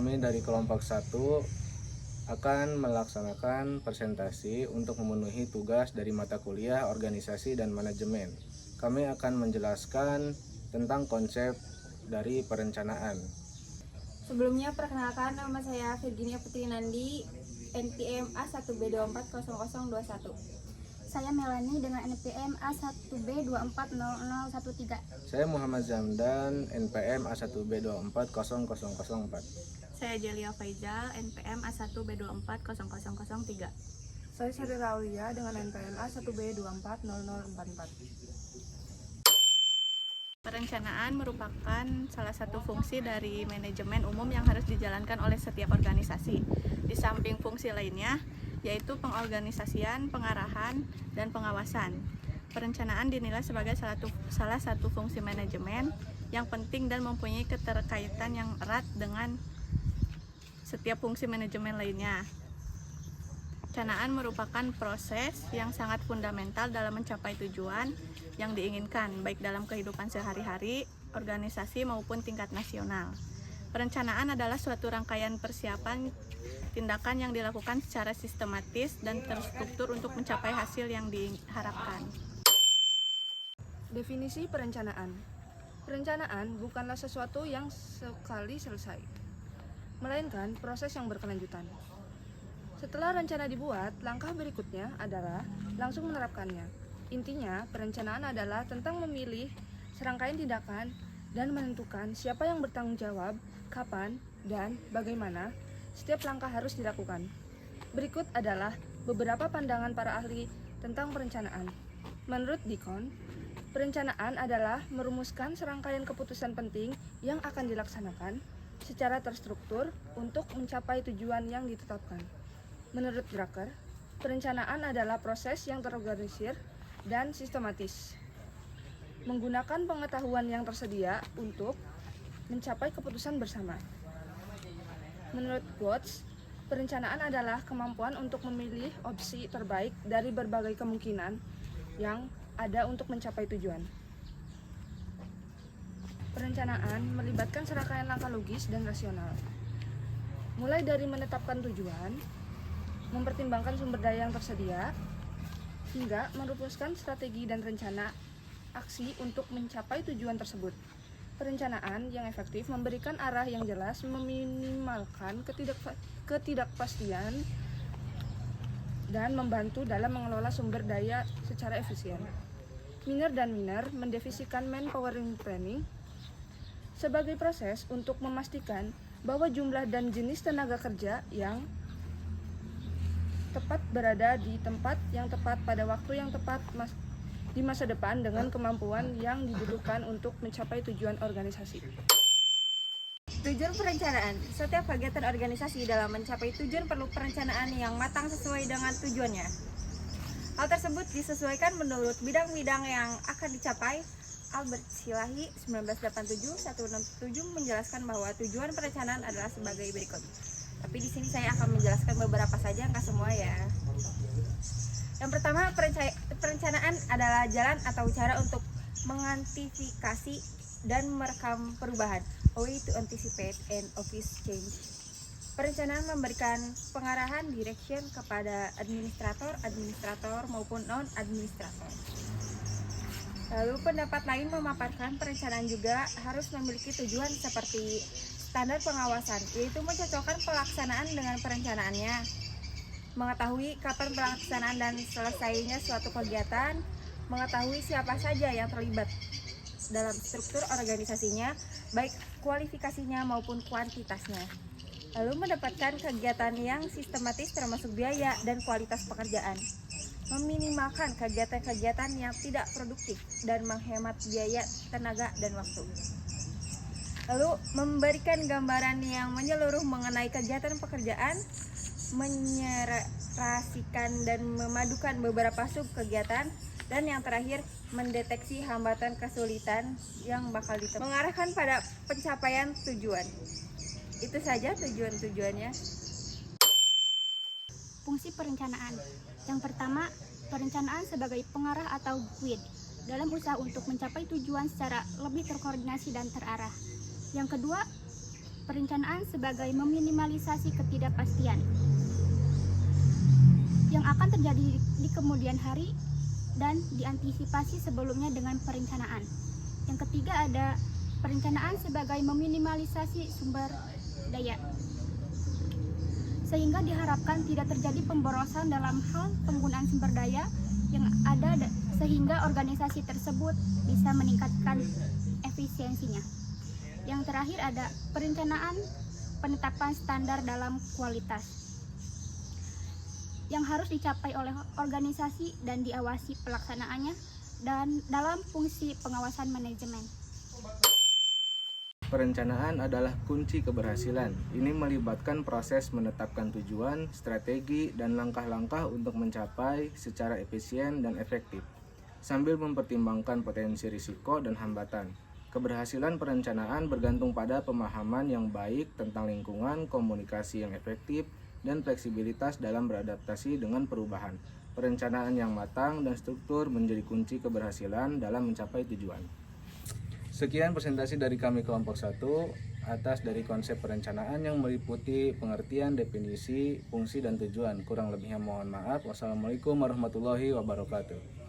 kami dari kelompok 1 akan melaksanakan presentasi untuk memenuhi tugas dari mata kuliah organisasi dan manajemen. Kami akan menjelaskan tentang konsep dari perencanaan. Sebelumnya perkenalkan, nama saya Virginia Putri Nandi, NPM A1B240021. Saya Melani dengan NPM A1B240013. Saya Muhammad Zamdan, NPM A1B240004. Saya Jelia Faizal, NPM A1B240003. Saya Sri Raulia dengan NPM A1B240044. Perencanaan merupakan salah satu fungsi dari manajemen umum yang harus dijalankan oleh setiap organisasi. Di samping fungsi lainnya, yaitu pengorganisasian, pengarahan, dan pengawasan. Perencanaan dinilai sebagai salah satu fungsi manajemen yang penting dan mempunyai keterkaitan yang erat dengan setiap fungsi manajemen lainnya. Perencanaan merupakan proses yang sangat fundamental dalam mencapai tujuan yang diinginkan, baik dalam kehidupan sehari-hari, organisasi maupun tingkat nasional. Perencanaan adalah suatu rangkaian persiapan tindakan yang dilakukan secara sistematis dan terstruktur untuk mencapai hasil yang diharapkan. Definisi perencanaan. Perencanaan bukanlah sesuatu yang sekali selesai, melainkan proses yang berkelanjutan. Setelah rencana dibuat, langkah berikutnya adalah langsung menerapkannya. Intinya, perencanaan adalah tentang memilih serangkaian tindakan dan menentukan siapa yang bertanggung jawab, kapan, dan bagaimana setiap langkah harus dilakukan. Berikut adalah beberapa pandangan para ahli tentang perencanaan. Menurut Deacon, perencanaan adalah merumuskan serangkaian keputusan penting yang akan dilaksanakan secara terstruktur untuk mencapai tujuan yang ditetapkan. Menurut Drucker, perencanaan adalah proses yang terorganisir dan sistematis, menggunakan pengetahuan yang tersedia untuk mencapai keputusan bersama. Menurut Watts, perencanaan adalah kemampuan untuk memilih opsi terbaik dari berbagai kemungkinan yang ada untuk mencapai tujuan. Perencanaan melibatkan serangkaian langkah logis dan rasional, mulai dari menetapkan tujuan, mempertimbangkan sumber daya yang tersedia, hingga merumuskan strategi dan rencana aksi untuk mencapai tujuan tersebut. Perencanaan yang efektif memberikan arah yang jelas, meminimalkan ketidakpastian, dan membantu dalam mengelola sumber daya secara efisien. Miner dan Miner mendefinisikan manpower planning sebagai proses untuk memastikan bahwa jumlah dan jenis tenaga kerja yang tepat berada di tempat yang tepat pada waktu yang tepat di masa depan dengan kemampuan yang dibutuhkan untuk mencapai tujuan organisasi. Tujuan perencanaan. Setiap kegiatan organisasi dalam mencapai tujuan perlu perencanaan yang matang sesuai dengan tujuannya. Hal tersebut disesuaikan menurut bidang-bidang yang akan dicapai. Albert Silahi 1987-167 menjelaskan bahwa tujuan perencanaan adalah sebagai berikut. Tapi di sini saya akan menjelaskan beberapa saja, nggak semua ya. Yang pertama, perencanaan adalah jalan atau cara untuk mengantisipasi dan merekam perubahan. A way to anticipate and office change. Perencanaan memberikan pengarahan direction kepada administrator maupun non-administrator. Lalu pendapat lain memaparkan perencanaan juga harus memiliki tujuan seperti standar pengawasan, yaitu mencocokkan pelaksanaan dengan perencanaannya, mengetahui kapan pelaksanaan dan selesainya suatu kegiatan, mengetahui siapa saja yang terlibat dalam struktur organisasinya, baik kualifikasinya maupun kuantitasnya. Lalu mendapatkan kegiatan yang sistematis termasuk biaya dan kualitas pekerjaan. Meminimalkan kegiatan-kegiatan yang tidak produktif dan menghemat biaya, tenaga, dan waktu. Lalu memberikan gambaran yang menyeluruh mengenai kegiatan pekerjaan, menyerasikan dan memadukan beberapa sub kegiatan, dan yang terakhir mendeteksi hambatan kesulitan yang bakal mengarahkan pada pencapaian tujuan. Itu saja tujuan-tujuannya. Fungsi perencanaan. Yang pertama, perencanaan sebagai pengarah atau guide dalam usaha untuk mencapai tujuan secara lebih terkoordinasi dan terarah. Yang kedua, perencanaan sebagai meminimalisasi ketidakpastian yang akan terjadi di kemudian hari dan diantisipasi sebelumnya dengan perencanaan. Yang ketiga ada perencanaan sebagai meminimalisasi sumber daya, sehingga diharapkan tidak terjadi pemborosan dalam hal penggunaan sumber daya yang ada sehingga organisasi tersebut bisa meningkatkan efisiensinya. Yang terakhir ada perencanaan penetapan standar dalam kualitas yang harus dicapai oleh organisasi dan diawasi pelaksanaannya dan dalam fungsi pengawasan manajemen. Perencanaan adalah kunci keberhasilan. Ini melibatkan proses menetapkan tujuan, strategi, dan langkah-langkah untuk mencapai secara efisien dan efektif, sambil mempertimbangkan potensi risiko dan hambatan. Keberhasilan perencanaan bergantung pada pemahaman yang baik tentang lingkungan, komunikasi yang efektif, dan fleksibilitas dalam beradaptasi dengan perubahan. Perencanaan yang matang dan struktur menjadi kunci keberhasilan dalam mencapai tujuan. Sekian presentasi dari kami kelompok 1 atas dari konsep perencanaan yang meliputi pengertian, definisi, fungsi, dan tujuan. Kurang lebihnya mohon maaf. Wassalamualaikum warahmatullahi wabarakatuh.